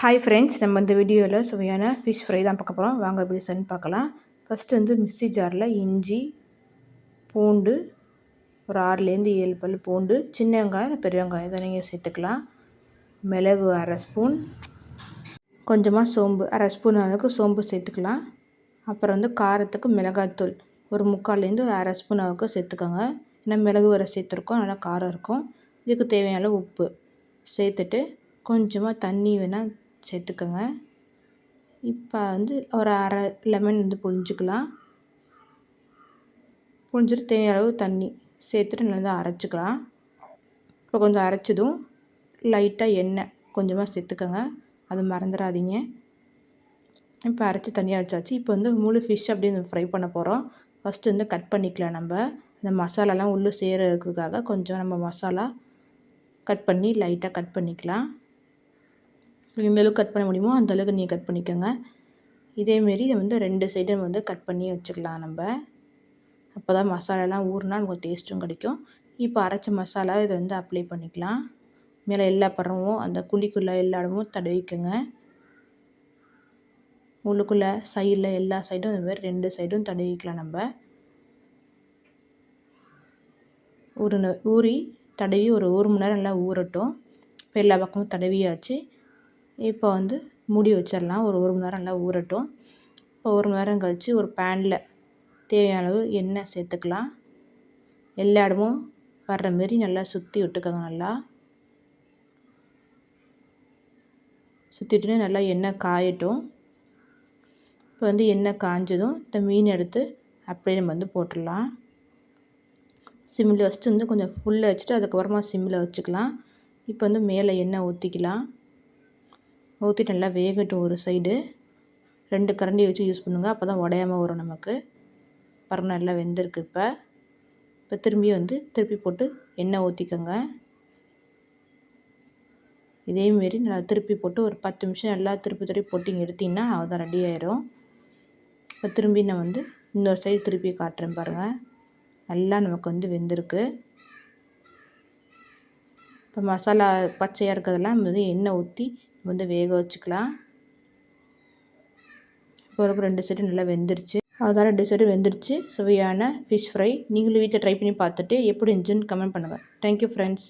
Hi friends, நம்ம இந்த வீடியோவில் சுவையான ஃபிஷ் ஃப்ரை தான் பார்க்க போகிறோம். வாங்க எப்படி செய்யணும்னு பார்க்கலாம். ஃபஸ்ட்டு மிக்ஸி ஜாரில் இஞ்சி, பூண்டு ஒரு 6லேருந்து 7 பல் பூண்டு, சின்ன வெங்காயம் பெரிய வெங்காயம் இதை நீங்கள் சேர்த்துக்கலாம். மிளகு 1/2 ஸ்பூன், கொஞ்சமாக சோம்பு 1/2 ஸ்பூன் அளவுக்கு சோம்பு சேர்த்துக்கலாம். அப்புறம் காரத்துக்கு மிளகாய்த்தூள் ஒரு 3/4லேருந்து 1/2 ஸ்பூன் அளவுக்கு சேர்த்துக்கோங்க. ஏன்னா மிளகு வர சேர்த்துருக்கோம், நல்லா காரம் இருக்கும். இதுக்கு தேவையான உப்பு சேர்த்துட்டு கொஞ்சமாக தண்ணி வேணால் சேர்த்துக்கோங்க. இப்போ ஒரு அரை லெமன் புழிஞ்சிக்கலாம். புழிஞ்சிட்டு தேவையான அளவு தண்ணி சேர்த்துட்டு நல்லா அரைச்சிக்கலாம். இப்போ கொஞ்சம் அரைச்சதும் லைட்டாக எண்ணெய் கொஞ்சமாக சேர்த்துக்கோங்க, அது மறந்துடாதீங்க. இப்போ அரைச்சி தனியாக வச்சாச்சு. இப்போ முழு ஃபிஷ் அப்படியே ஃப்ரை பண்ண போகிறோம். ஃபஸ்ட்டு கட் பண்ணிக்கலாம். நம்ம இந்த மசாலாலாம் உள்ளே சேர்கிறதுக்காக கொஞ்சம் நம்ம மசாலா கட் பண்ணி லைட்டாக கட் பண்ணிக்கலாம். எந்தளவுக்கு கட் பண்ண முடியுமோ அந்தளவுக்கு நீங்கள் கட் பண்ணிக்கோங்க. இதேமாரி 2 சைடும் கட் பண்ணி வச்சுக்கலாம். நம்ம அப்போ தான் மசாலாலாம் ஊறினா நமக்கு டேஸ்ட்டும் கிடைக்கும். இப்போ அரைச்ச மசாலா இதை அப்ளை பண்ணிக்கலாம். மேலே எல்லா பரமும் அந்த குழிக்குள்ளே எல்லா இடமும் தடவிக்கோங்க. உள்ளுக்குள்ளே சைடில் எல்லா சைடும் இந்த மாதிரி 2 சைடும் தடவிக்கலாம். நம்ம ஊறி தடவி ஒரு 1 மணி நேரம் நல்லா ஊறட்டும். இப்போ எல்லா பக்கமும் தடவியாச்சு. இப்போ மூடி வச்சிடலாம். ஒரு 1 மணி நேரம் நல்லா ஊறட்டும். இப்போ 1 மணி நேரம் கழித்து ஒரு பேனில் தேவையான அளவு எண்ணெய் சேர்த்துக்கலாம். எல்லா இடமும் வர்ற மாரி நல்லா சுற்றி விட்டுக்கோங்க. நல்லா சுற்றிட்டுன்னு நல்லா எண்ணெய் காயட்டும். இப்போ எண்ணெய் காஞ்சதும் இந்த மீன் எடுத்து அப்படியே நம்ம போட்டுடலாம். சிம்மில் வச்சுட்டு கொஞ்சம் ஃபுல்லாக வச்சுட்டு அதுக்கப்புறமா சிம்மில் வச்சுக்கலாம். இப்போ மேலே எண்ணெய் ஊற்றிக்கலாம். ஊற்றிட்டு நல்லா வேகட்டும். ஒரு சைடு 2 கரண்டி வச்சு யூஸ் பண்ணுங்கள், அப்போ தான் உடையாமல் வரும் நமக்கு. பாருங்க நல்லா வெந்திருக்கு. இப்போ திரும்பி திருப்பி போட்டு எண்ணெய் ஊற்றிக்கோங்க. இதேமாரி நல்லா திருப்பி போட்டு ஒரு 10 நிமிஷம் நல்லா திருப்பி போட்டு எடுத்திங்கன்னா அதுதான் ரெடி ஆயிரும். இப்போ திரும்பி நான் இன்னொரு சைடு திருப்பி காட்டுறேன் பாருங்கள். நல்லா நமக்கு வெந்திருக்கு. இப்போ மசாலா பச்சையாக இருக்கிறதெல்லாம் எண்ணெய் ஊற்றி வேக வச்சுக்கலாம். இப்போ 2 சைடு நல்லா வெந்துருச்சு. அதுதான் 2 சைடு வெந்துருச்சு. சுவையான ஃபிஷ் ஃப்ரை நீங்களும் வீட்டில் ட்ரை பண்ணி பார்த்துட்டு எப்படி இருந்துச்சுன்னு கமெண்ட் பண்ணுங்கள். Thank you friends.